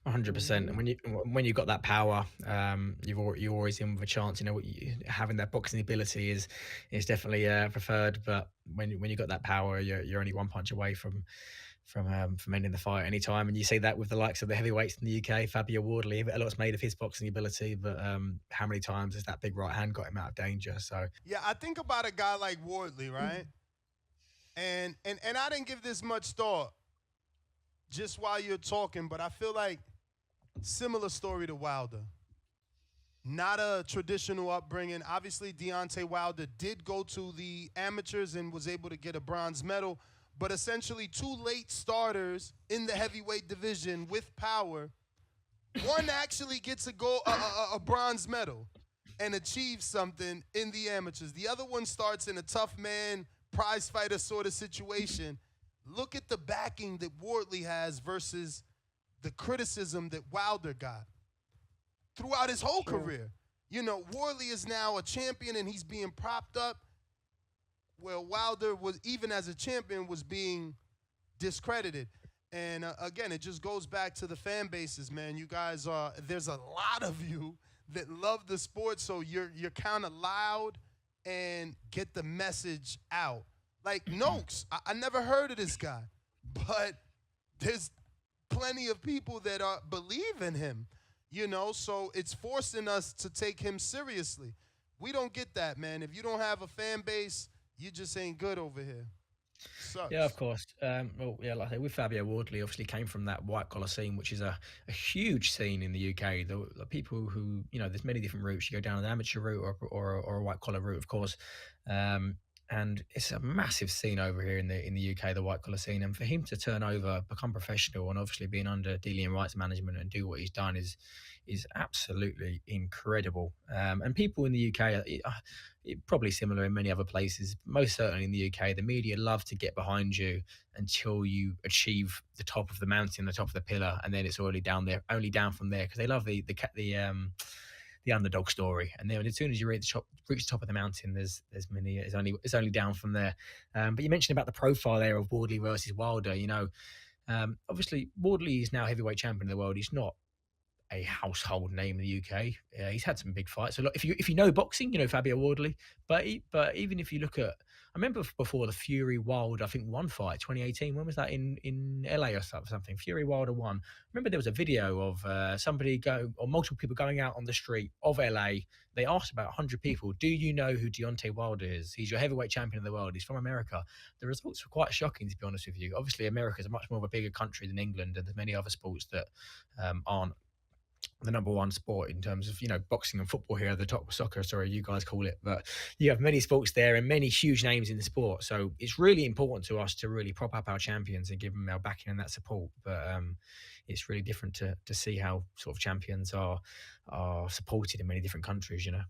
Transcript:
100%. And when you got that power, you're always in with a chance. You know, having that boxing ability is definitely preferred. But when you got that power, you're only one punch away from ending the fight anytime. And you see that with the likes of the heavyweights in the UK, Fabio Wardley. A lot's made of his boxing ability, but how many times has that big right hand got him out of danger? So Yeah, I think about a guy like Wardley, right? And I didn't give this much thought just while you're talking, but I feel like similar story to Wilder. Not a traditional upbringing. Obviously, Deontay Wilder did go to the amateurs and was able to get a bronze medal, but essentially two late starters in the heavyweight division with power. One actually gets a bronze medal and achieves something in the amateurs. The other one starts in a tough man, prize fighter sort of situation. Look at the backing that Wardley has versus the criticism that Wilder got throughout his whole sure. career. You know, Wardley is now a champion and he's being propped up. Well, Wilder was, even as a champion, was being discredited. And again, it just goes back to the fan bases, man. You guys are, there's a lot of you that love the sport, so you're kind of loud and get the message out. Like Noakes, I never heard of this guy, but there's plenty of people that believe in him, you know, so it's forcing us to take him seriously. We don't get that, man. If you don't have a fan base, you just ain't good over here. Yeah, of Sucks. course. Well, yeah, like I say, with Fabio Wardley, obviously came from that white collar scene, which is a huge scene in the UK. The people who, you know, there's many different routes. You go down an amateur route or a white collar route, of course. Um, and it's a massive scene over here in the UK, the white collar scene. And for him to turn over, become professional, and obviously being under dealing rights management and do what he's done is absolutely incredible. And people in the UK, probably similar in many other places, most certainly in the UK, the media love to get behind you until you achieve the top of the mountain, the top of the pillar, and then it's already down there, only down from there, because they love the underdog story. And then as soon as you reach the top of the mountain, there's many, it's only down from there. But you mentioned about the profile there of Wardley versus Wilder. You know, obviously Wardley is now heavyweight champion of the world. He's not a household name in the UK. He's had some big fights. So look, if you know boxing, you know Fabio Wardley. But even if you look at, I remember before the Fury Wilder, I think one fight, 2018. When was that in LA or something? Fury Wilder won. Remember there was a video of somebody go or multiple people going out on the street of LA. They asked about 100 people, "Do you know who Deontay Wilder is? He's your heavyweight champion of the world. He's from America." The results were quite shocking, to be honest with you. Obviously, America is a much more of a bigger country than England, and there's many other sports that aren't the number one sport in terms of, you know, boxing and football here, the top, soccer, sorry, you guys call it, but you have many sports there and many huge names in the sport. So it's really important to us to really prop up our champions and give them our backing and that support. But it's really different to see how sort of champions are supported in many different countries, you know.